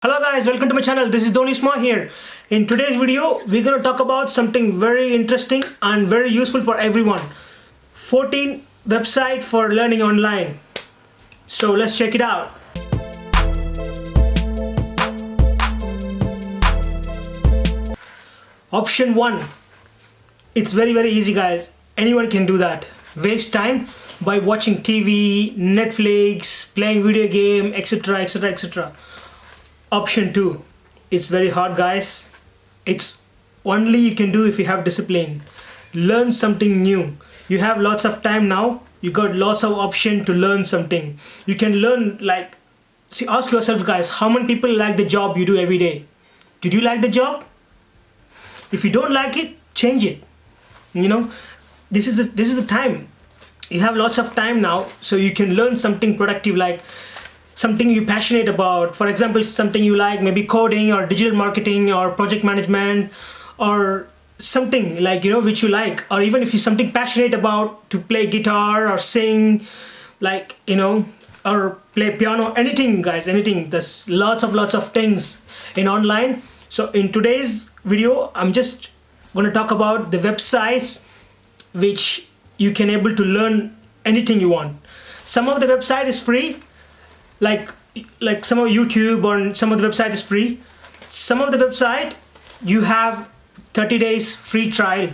Hello guys, welcome to my channel. This is Donisma here. In today's video, we're going to talk about something very interesting and very useful for everyone. 14 website for learning online. So let's check it out. Option 1. It's very easy guys. Anyone can do that. Waste time by watching TV, Netflix, playing video game, etc, etc. Option 2, it's very hard guys. It's only you can do if you have discipline. Learn something new. You have lots of time now. You got lots of option to learn something. You can learn ask yourself guys, how many people like the job you do every day? Did you like the job? If you don't like it, change it. This is the time. You have lots of time now, so you can learn something productive, like something you're passionate about. For example, something you like, maybe coding or digital marketing or project management, or something which you like. Or even if you're something passionate about, to play guitar or sing, or play piano, anything guys, anything. There's lots of things in online. So in today's video, I'm just going to talk about the websites which you can able to learn anything you want. Some of the website is free, like some of YouTube, or some of the website is free. Some of the website you have 30 days free trial,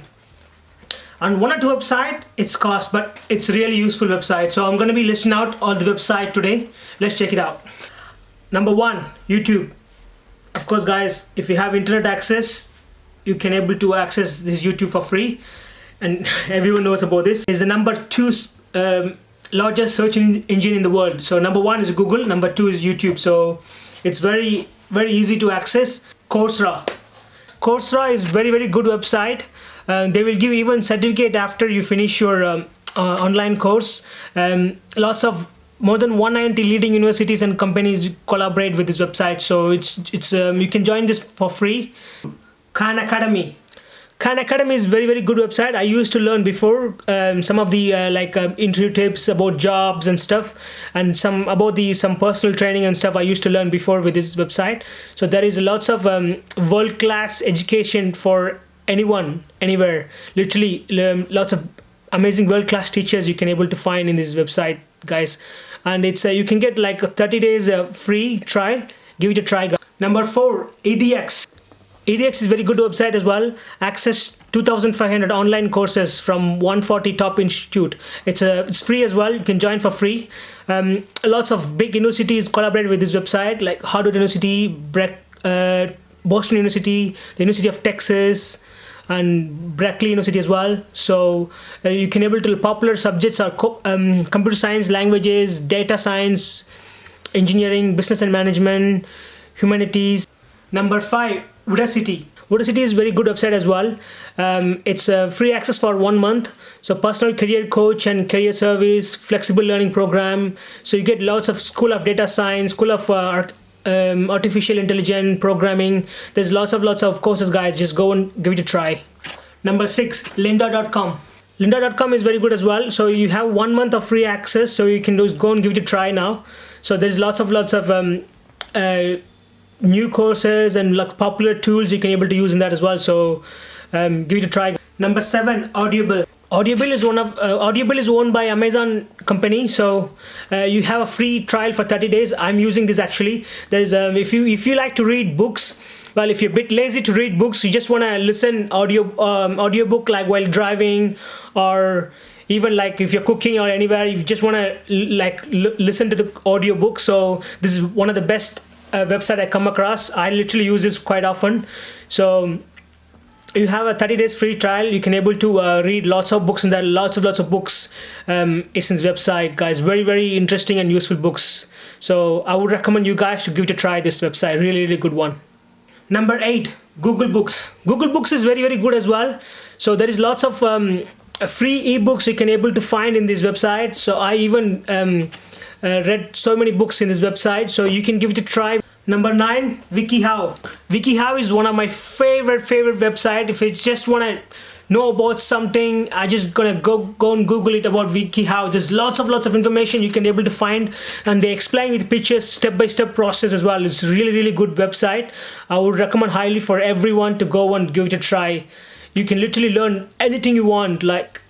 and one or two website it's cost, but it's really useful website. So I'm going to be listing out all the website today. Let's check it out. Number 1, YouTube. Of course guys, if you have internet access, you can able to access this YouTube for free, and everyone knows about this. Is the number 2 largest search engine in the world. So number 1 is Google, number 2 is YouTube. So it's very easy to access. Coursera is very good website. They will give even certificate after you finish your online course. Lots of more than 190 leading universities and companies collaborate with this website. So it's you can join this for free. Khan Academy. Khan Academy is very good website. I used to learn before some of the interview tips about jobs and stuff, and some personal training and stuff I used to learn before with this website. So there is lots of world-class education for anyone, anywhere. Literally lots of amazing world-class teachers you can able to find in this website guys. And it's you can get like a 30 days free trial. Give it a try guys. Number 4, EDX. EDX is very good website as well. Access 2,500 online courses from 140 top institute. It's free as well. You can join for free. Lots of big universities collaborate with this website, like Harvard University, Boston University, the University of Texas, and Berkeley University as well. So you can able to popular subjects are computer science, languages, data science, engineering, business and management, humanities. Number 5, Udacity. Udacity is very good website as well. It's free access for 1 month. So personal career coach and career service, flexible learning program. So you get lots of School of Data Science, School of Artificial Intelligence, programming. There's lots of courses guys. Just go and give it a try. Number 6, lynda.com. Lynda.com is very good as well. So you have 1 month of free access. So you can just go and give it a try now. So there's lots of new courses and popular tools you can able to use in that as well. So give it a try. Number 7, Audible. Audible is owned by Amazon company. So you have a free trial for 30 days. I'm using this actually. There's if you like to read books, well, if you're a bit lazy to read books, you just want to listen audiobook like while driving, or even like if you're cooking or anywhere, you just want to listen to the audiobook. So this is one of the best website I come across. I literally use this quite often. So you have a 30 days free trial. You can able to read lots of books in there. Lots of books is in this website guys. Very interesting and useful books. So I would recommend you guys to give it a try. This website, really good one. Number 8, Google Books. Google Books is very good as well. So there is lots of free ebooks you can able to find in this website. So I even read so many books in this website, so you can give it a try. Number 9, WikiHow. WikiHow is one of my favorite website. If you just want to know about something, I just gonna go and Google it about WikiHow. There's lots of information you can be able to find, and they explain with pictures, step-by-step process as well. It's really good website. I would recommend highly for everyone to go and give it a try. You can literally learn anything you want, like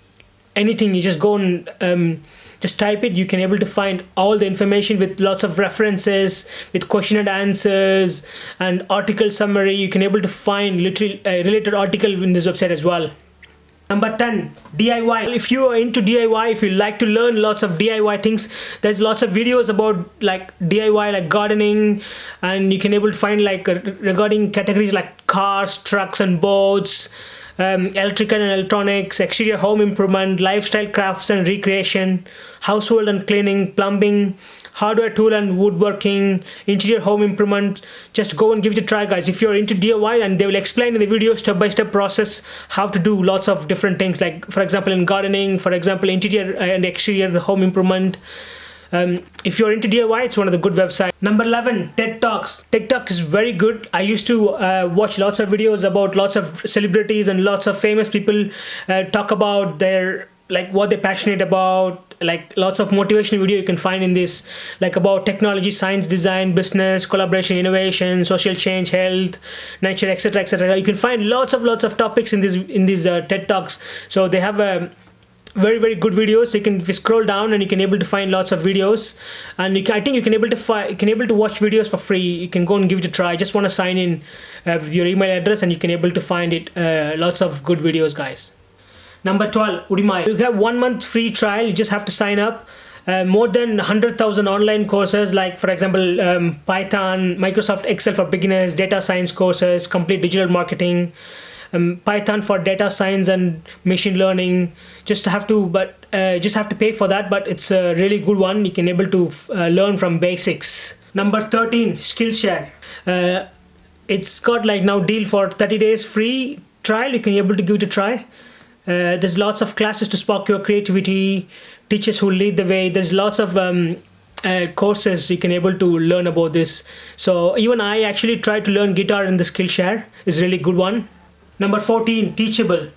anything. You just go and just type it. You can able to find all the information with lots of references, with question and answers and article summary. You can able to find literally a related article in this website as well. Number 10, DIY. If you are into DIY, if you like to learn lots of DIY things, there's lots of videos about like DIY, like gardening, and you can able to find like regarding categories like cars, trucks and boats, electrical and electronics, exterior home improvement, lifestyle crafts and recreation, household and cleaning, plumbing, hardware tool and woodworking, interior home improvement. Just go and give it a try, guys. If you're into DIY, and they will explain in the video step-by-step process how to do lots of different things, like for example in gardening, for example interior and exterior home improvement. If you're into DIY, it's one of the good websites. Number 11, TED Talks. TED Talk is very good. I used to watch lots of videos about lots of celebrities and lots of famous people talk about their, like what they're passionate about, like lots of motivational video you can find in this, like about technology, science, design, business, collaboration, innovation, social change, health, nature, etc, etc. You can find lots of topics in these TED Talks. So they have a very good videos. You can scroll down and you can able to find lots of videos, and I think you can able to watch videos for free. You can go and give it a try. Just want to sign in with your email address, and you can able to find it. Lots of good videos, guys. Number 12, Udemy. You have 1 month free trial. You just have to sign up. More than 100,000 online courses, like for example Python, Microsoft Excel for beginners, data science courses, complete digital marketing, Python for data science and machine learning. Just have to pay for that, but it's a really good one. You can able to learn from basics. Number 13, Skillshare. It's got like now deal for 30 days free trial. You can able to give it a try. There's lots of classes to spark your creativity, teachers who lead the way. There's lots of courses you can able to learn about this. So even I actually tried to learn guitar in the Skillshare. It's a really good one. Number 14, Teachable.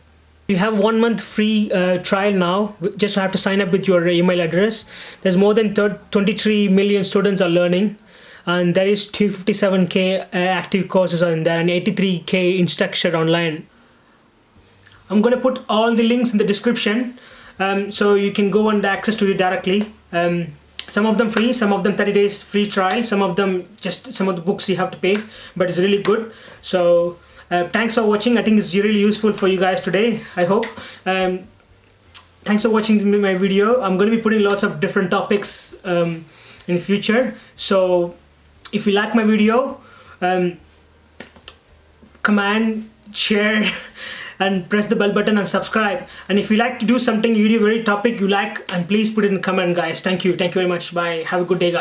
You have 1 month free trial now. Just have to sign up with your email address. There's more than 23 million students are learning, and there is 257k active courses in there and 83k instructor online. I'm going to put all the links in the description, so you can go and access to it directly. Some of them free, some of them 30 days free trial, some of them just some of the books you have to pay, but it's really good. So thanks for watching. I think it's really useful for you guys today, I hope. Thanks for watching my video. I'm going to be putting lots of different topics in the future. So if you like my video, comment, share and press the bell button and subscribe. And if you like to do something, video very topic you like, and please put it in the comment, guys. Thank you very much. Bye. Have a good day, guys.